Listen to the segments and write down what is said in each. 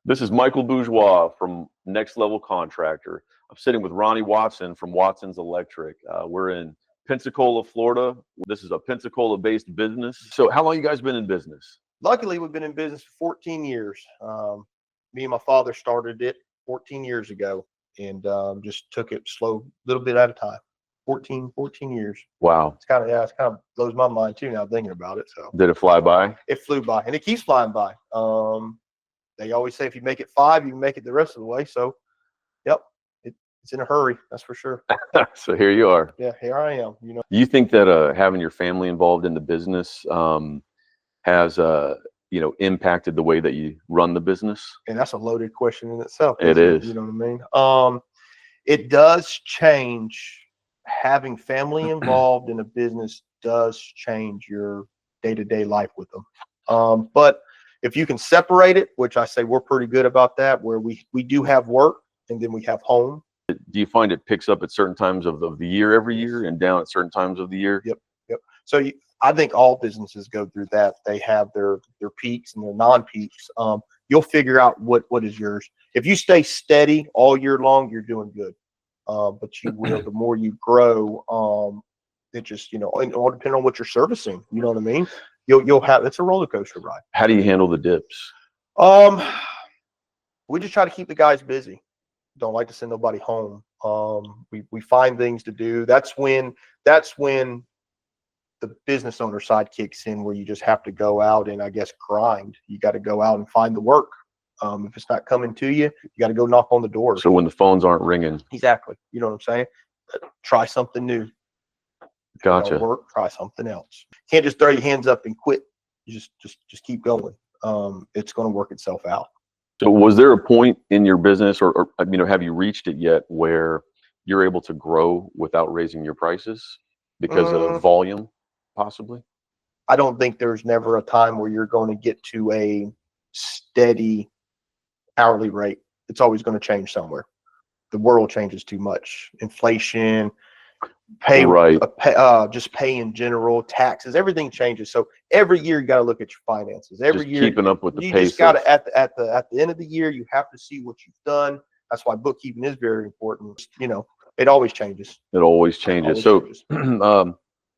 This is Michael Bourgeois from Next Level Contractor. I'm sitting with Ronnie Watson from Watson's Electric. We're in Pensacola, Florida. This is a Pensacola-based business. So how long you guys been in business? Luckily, we've been in business for 14 years. Me and my father started it 14 years ago and just took it slow, little bit at a time. 14 years. Wow. It's kind of blows my mind too now thinking about it. So did it fly by? It flew by, and it keeps flying by. They always say if you make it 5, you can make it the rest of the way. So, yep, it's in a hurry, that's for sure. So here you are. Yeah, here I am. You think that having your family involved in the business has impacted the way that you run the business? And that's a loaded question in itself. It is. You know what I mean? It does change. Having family involved in a business does change your day-to-day life with them. But if you can separate it, which I say we're pretty good about that, where we do have work and then we have home. Do you find it picks up at certain times of the year every year and down at certain times of the year? Yep. So I think all businesses go through that. They have their peaks and their non-peaks. You'll figure out what is yours. If you stay steady all year long, you're doing good. But you will, the more you grow, it just, it all depends on what you're servicing. You know what I mean? You'll have, it's a roller coaster ride. How do you handle the dips? We just try to keep the guys busy. Don't like to send nobody home. We find things to do. That's when the business owner side kicks in, where you just have to go out and, I guess, grind. You got to go out and find the work. If it's not coming to you, you got to go knock on the door. So when the phones aren't ringing. Exactly. You know what I'm saying? Try something new. Gotcha. Work, try something else. Can't just throw your hands up and quit. You just keep going. It's going to work itself out. So was there a point in your business or have you reached it yet where you're able to grow without raising your prices because of volume, possibly? I don't think there's never a time where you're going to get to a steady hourly rate. It's always going to change somewhere. The world changes too much. Inflation, just pay in general, taxes, everything changes. So every year you got to look at your finances. Every year keeping up with the pace. You just got to at the end of the year, you have to see what you've done. That's why bookkeeping is very important. It always changes. It always changes.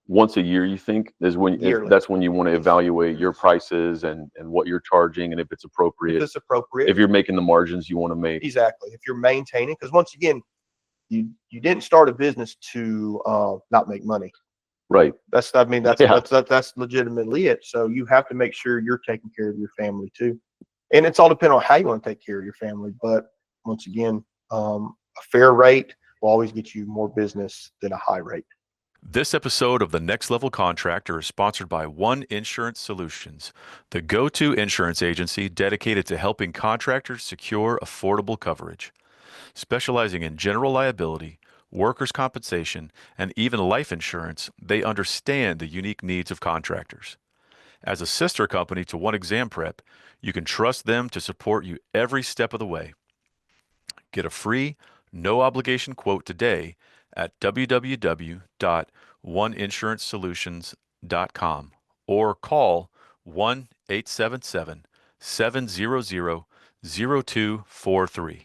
Once a year, you think is when that's when you want to evaluate your prices and what you're charging and if it's appropriate. If it's appropriate. If you're making the margins you want to make. Exactly. If you're maintaining, because once again, you didn't start a business to not make money. Right. That's legitimately it. So you have to make sure you're taking care of your family too. And it's all dependent on how you want to take care of your family. But once again, a fair rate will always get you more business than a high rate. This episode of the Next Level Contractor is sponsored by One Insurance Solutions, the go-to insurance agency dedicated to helping contractors secure affordable coverage. Specializing in general liability, workers' compensation, and even life insurance, they understand the unique needs of contractors. As a sister company to One Exam Prep, you can trust them to support you every step of the way. Get a free, no-obligation quote today at www.oneinsurancesolutions.com or call 1-877-700-0243.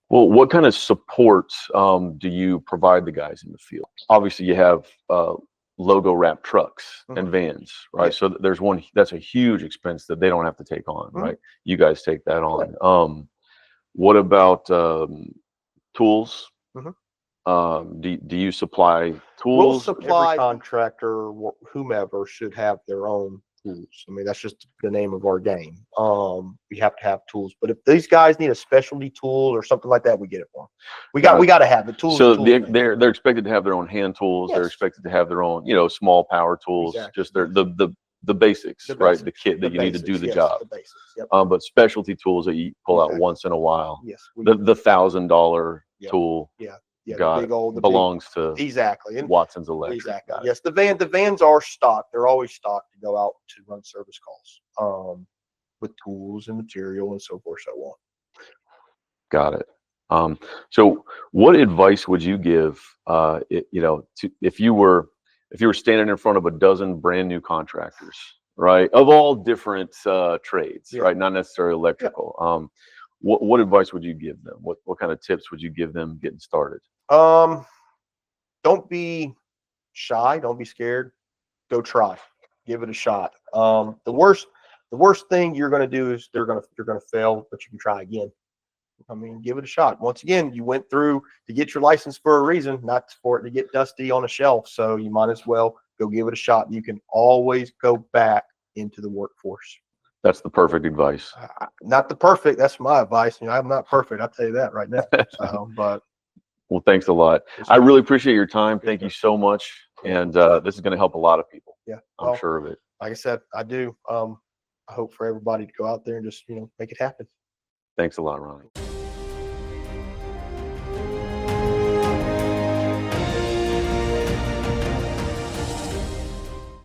Well, what kind of support do you provide the guys in the field? Obviously, you have logo wrapped trucks and vans, right? Yeah. So there's one that's a huge expense that they don't have to take on, right? You guys take that on. What about tools? Do you supply tools? We'll supply. Every contractor, whomever, should have their own tools. I mean, that's just the name of our game. We have to have tools. But if these guys need a specialty tool or something like that, we get it for them. We got to have the tools. So they're expected to have their own hand tools. Yes. They're expected to have their own, small power tools. Exactly. Just the basics, right? The kit that you need to do the job. The basics. Yep. But specialty tools that you pull out once in a while. Yes. The $1,000 tool. Yeah, belongs to exactly Watson's Electric. Exactly. Yes, the vans are stocked. They're always stocked to go out to run service calls with tools and material and so forth, so on. Got it. So what advice would you give if you were standing in front of a dozen brand new contractors, right, of all different trades, right, not necessarily electrical? what advice would you give them? What kind of tips would you give them getting started? Don't be shy. Don't be scared. Go try. Give it a shot. The worst thing you're going to do is you're going to fail, but you can try again. I mean, give it a shot. Once again, you went through to get your license for a reason, not for it to get dusty on a shelf. So you might as well go give it a shot. You can always go back into the workforce. That's the perfect advice. Not the perfect. That's my advice. I'm not perfect. I'll tell you that right now. So, but Well, thanks a lot. I really appreciate your time. Thank you so much. And this is going to help a lot of people. Yeah, I'm sure of it. Like I said, I do. I hope for everybody to go out there and just make it happen. Thanks a lot, Ronnie.